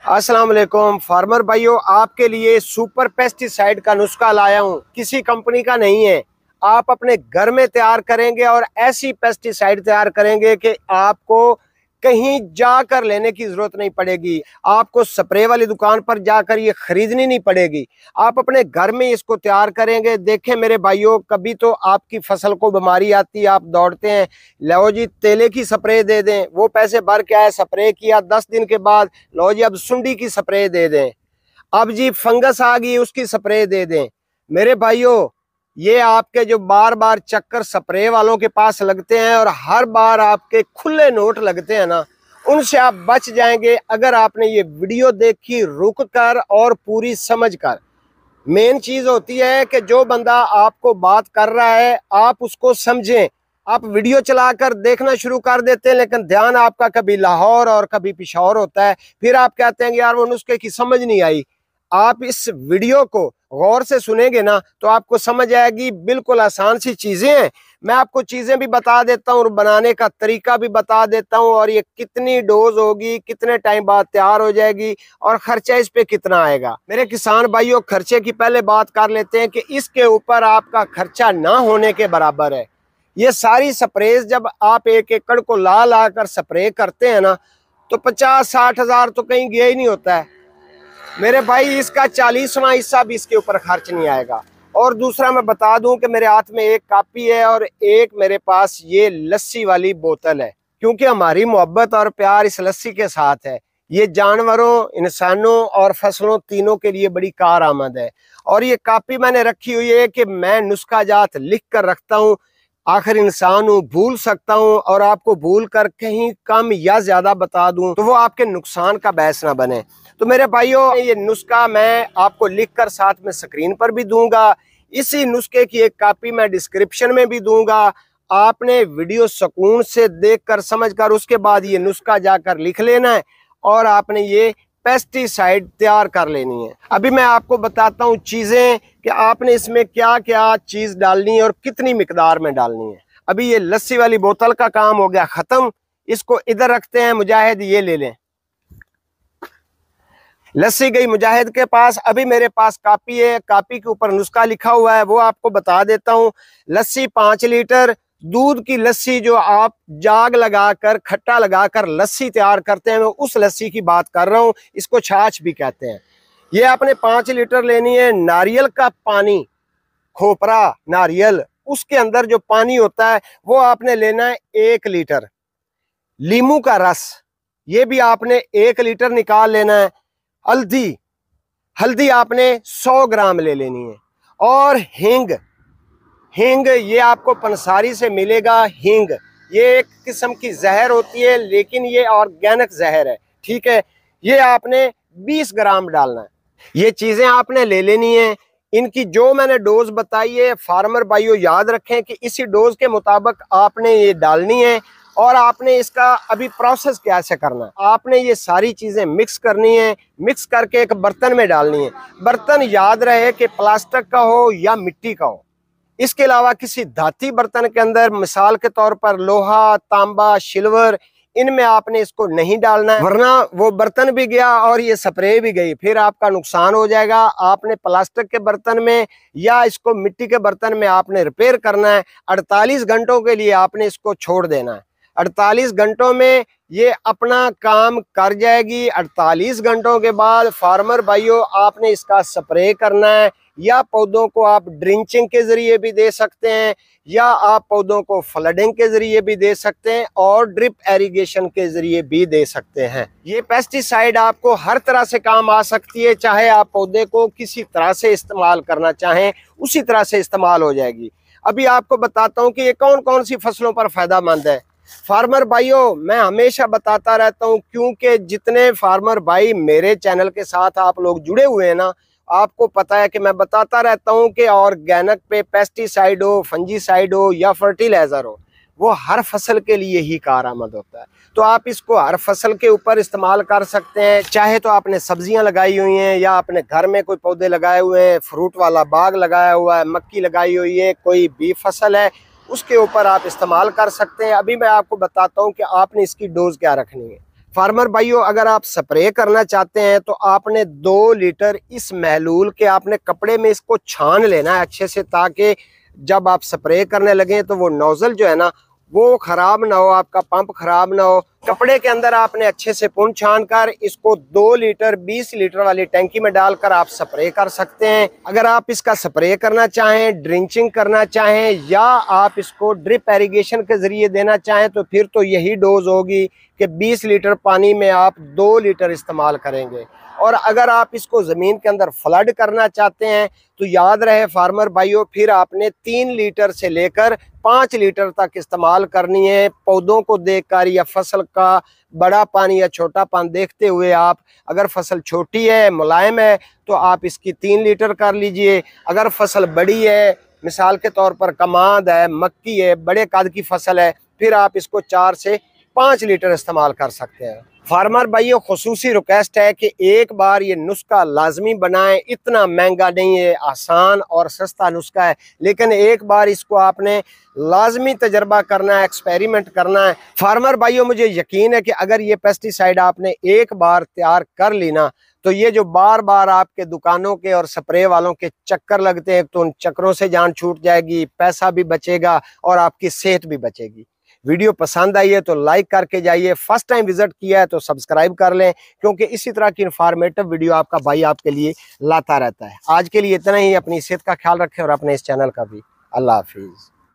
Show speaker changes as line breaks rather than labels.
अस्सलाम वालेकुम फार्मर भाइयों, आपके लिए सुपर पेस्टिसाइड का नुस्खा लाया हूँ। किसी कंपनी का नहीं है। आप अपने घर में तैयार करेंगे और ऐसी पेस्टिसाइड तैयार करेंगे कि आपको कहीं जाकर लेने की जरूरत नहीं पड़ेगी। आपको स्प्रे वाली दुकान पर जाकर ये खरीदनी नहीं पड़ेगी। आप अपने घर में इसको तैयार करेंगे। देखें मेरे भाइयों, कभी तो आपकी फसल को बीमारी आती है, आप दौड़ते हैं, लो जी तेले की स्प्रे दे दें, वो पैसे भर के आए, स्प्रे किया, 10 दिन के बाद लो जी अब सुंडी की स्प्रे दे दें, अब जी फंगस आ गई उसकी स्प्रे दे दें। मेरे भाइयों, ये आपके जो बार बार चक्कर स्प्रे वालों के पास लगते हैं और हर बार आपके खुले नोट लगते हैं ना, उनसे आप बच जाएंगे अगर आपने ये वीडियो देखी रुक कर और पूरी समझ कर। मेन चीज होती है कि जो बंदा आपको बात कर रहा है आप उसको समझें। आप वीडियो चलाकर देखना शुरू कर देते हैं लेकिन ध्यान आपका कभी लाहौर और कभी पिशौर होता है, फिर आप कहते हैं कि यार वो नुस्खे की समझ नहीं आई। आप इस वीडियो को गौर से सुनेंगे ना तो आपको समझ आएगी। बिल्कुल आसान सी चीजें हैं। मैं आपको चीजें भी बता देता हूँ और बनाने का तरीका भी बता देता हूँ, और ये कितनी डोज होगी, कितने टाइम बाद तैयार हो जाएगी और खर्चा इस पे कितना आएगा। मेरे किसान भाइयों, खर्चे की पहले बात कर लेते हैं कि इसके ऊपर आपका खर्चा ना होने के बराबर है। ये सारी स्प्रेज जब आप एक एकड़ को ला ला कर स्प्रे करते हैं ना तो 50-60 हजार तो कहीं गया ही नहीं होता है मेरे भाई। इसका 40वां हिस्सा भी इसके ऊपर खर्च नहीं आएगा। और दूसरा मैं बता दूं कि मेरे हाथ में एक कापी है और एक मेरे पास ये लस्सी वाली बोतल है, क्योंकि हमारी मोहब्बत और प्यार इस लस्सी के साथ है। ये जानवरों, इंसानों और फसलों तीनों के लिए बड़ी कारआमद है। और ये कापी मैंने रखी हुई है कि मैं नुस्खा जात लिख कर रखता हूँ। आखिर इंसान हूँ, भूल सकता हूँ, और आपको भूल कर कहीं कम या ज्यादा बता दूं तो वो आपके नुकसान का बहस ना बने। तो मेरे भाइयों, ये नुस्खा मैं आपको लिखकर साथ में स्क्रीन पर भी दूंगा। इसी नुस्खे की एक कॉपी मैं डिस्क्रिप्शन में भी दूंगा। आपने वीडियो सुकून से देखकर समझकर उसके बाद ये नुस्खा जाकर लिख लेना है और आपने ये पेस्टिसाइड तैयार कर लेनी है। अभी मैं आपको बताता हूँ चीजें कि आपने इसमें क्या क्या चीज डालनी है और कितनी मिकदार में डालनी है। अभी ये लस्सी वाली बोतल का काम हो गया खत्म, इसको इधर रखते हैं। मुजाहिद ये ले लें, लस्सी गई मुजाहिद के पास। अभी मेरे पास कापी है, कापी के ऊपर नुस्खा लिखा हुआ है, वो आपको बता देता हूँ। लस्सी 5 लीटर, दूध की लस्सी जो आप जाग लगाकर खट्टा लगाकर लस्सी तैयार करते हैं, मैं उस लस्सी की बात कर रहा हूँ। इसको छाछ भी कहते हैं। ये आपने 5 लीटर लेनी है। नारियल का पानी, खोपरा नारियल, उसके अंदर जो पानी होता है वो आपने लेना है 1 लीटर। लीमू का रस, ये भी आपने 1 लीटर निकाल लेना है। हल्दी, हल्दी आपने 100 ग्राम ले लेनी है। और हींग, हींग ये आपको पंसारी से मिलेगा। हींग ये एक किस्म की जहर होती है लेकिन ये ऑर्गेनिक जहर है, ठीक है। ये आपने 20 ग्राम डालना है। ये चीजें आपने ले लेनी है। इनकी जो मैंने डोज बताई है फार्मर भाइयों याद रखें कि इसी डोज के मुताबिक आपने ये डालनी है। और आपने इसका अभी प्रोसेस कैसे करना है, आपने ये सारी चीजें मिक्स करनी है। मिक्स करके एक बर्तन में डालनी है। बर्तन याद रहे कि प्लास्टिक का हो या मिट्टी का हो। इसके अलावा किसी धाती बर्तन के अंदर, मिसाल के तौर पर लोहा, तांबा, सिल्वर, इनमें आपने इसको नहीं डालना है, वरना वो बर्तन भी गया और ये स्प्रे भी गई, फिर आपका नुकसान हो जाएगा। आपने प्लास्टिक के बर्तन में या इसको मिट्टी के बर्तन में आपने रिपेयर करना है। 48 घंटों के लिए आपने इसको छोड़ देना है। 48 घंटों में ये अपना काम कर जाएगी। 48 घंटों के बाद फार्मर भाइयों आपने इसका स्प्रे करना है, या पौधों को आप ड्रिंचिंग के जरिए भी दे सकते हैं, या आप पौधों को फ्लडिंग के जरिए भी दे सकते हैं, और ड्रिप एरीगेशन के जरिए भी दे सकते हैं। ये पेस्टिसाइड आपको हर तरह से काम आ सकती है। चाहे आप पौधे को किसी तरह से इस्तेमाल करना चाहें उसी तरह से इस्तेमाल हो जाएगी। अभी आपको बताता हूँ कि ये कौन कौन सी फसलों पर फायदेमंद है। फार्मर भाइयों, मैं हमेशा बताता रहता हूं, क्योंकि जितने फार्मर भाई मेरे चैनल के साथ आप लोग जुड़े हुए हैं ना, आपको पता है कि मैं बताता रहता हूं कि ऑर्गेनिक पे पेस्टिसाइड हो, फंजीसाइड हो या फर्टिलाइजर हो, वो हर फसल के लिए ही कारआमद होता है। तो आप इसको हर फसल के ऊपर इस्तेमाल कर सकते हैं। चाहे तो आपने सब्जियां लगाई हुई हैं, या अपने घर में कोई पौधे लगाए हुए हैं, फ्रूट वाला बाग लगाया हुआ है, मक्की लगाई हुई है, कोई भी फसल है, उसके ऊपर आप इस्तेमाल कर सकते हैं। अभी मैं आपको बताता हूं कि आपने इसकी डोज क्या रखनी है। फार्मर भाइयों, अगर आप स्प्रे करना चाहते हैं तो आपने 2 लीटर इस महलूल के आपने कपड़े में इसको छान लेना है अच्छे से, ताकि जब आप स्प्रे करने लगे तो वो नोजल जो है ना वो खराब ना हो, आपका पंप खराब ना हो। कपड़े के अंदर आपने अच्छे से पुन छान कर इसको 2 लीटर 20 लीटर वाली टैंकी में डालकर आप स्प्रे कर सकते हैं। अगर आप इसका स्प्रे करना चाहें, ड्रिंचिंग करना चाहें, या आप इसको ड्रिप एरीगेशन के जरिए देना चाहें तो फिर तो यही डोज होगी कि 20 लीटर पानी में आप 2 लीटर इस्तेमाल करेंगे। और अगर आप इसको ज़मीन के अंदर फ्लड करना चाहते हैं तो याद रहे फार्मर भाइयों, फिर आपने 3 लीटर से लेकर 5 लीटर तक इस्तेमाल करनी है। पौधों को देखकर या फसल का बड़ा पानी या छोटा पानी देखते हुए आप, अगर फसल छोटी है, मुलायम है, तो आप इसकी 3 लीटर कर लीजिए। अगर फसल बड़ी है, मिसाल के तौर पर कमाद है, मक्की है, बड़े कद की फसल है, फिर आप इसको 4 से 5 लीटर इस्तेमाल कर सकते हैं। फार्मर भाइयों, खुसूसी रिक्वेस्ट है कि एक बार ये नुस्खा लाजमी बनाएं। इतना महंगा नहीं है, आसान और सस्ता नुस्खा है, लेकिन एक बार इसको आपने लाजमी तजर्बा करना है, एक्सपेरिमेंट करना है। फार्मर भाइयों, मुझे यकीन है कि अगर ये पेस्टिसाइड आपने एक बार तैयार कर ली ना, तो ये जो बार बार आपके दुकानों के और स्प्रे वालों के चक्कर लगते हैं, तो उन चक्करों से जान छूट जाएगी, पैसा भी बचेगा और आपकी सेहत भी बचेगी। वीडियो पसंद आई है तो लाइक करके जाइए, फर्स्ट टाइम विजिट किया है तो सब्सक्राइब कर लें, क्योंकि इसी तरह की इंफॉर्मेटिव वीडियो आपका भाई आपके लिए लाता रहता है। आज के लिए इतना ही। अपनी सेहत का ख्याल रखें और अपने इस चैनल का भी। अल्लाह हाफिज़।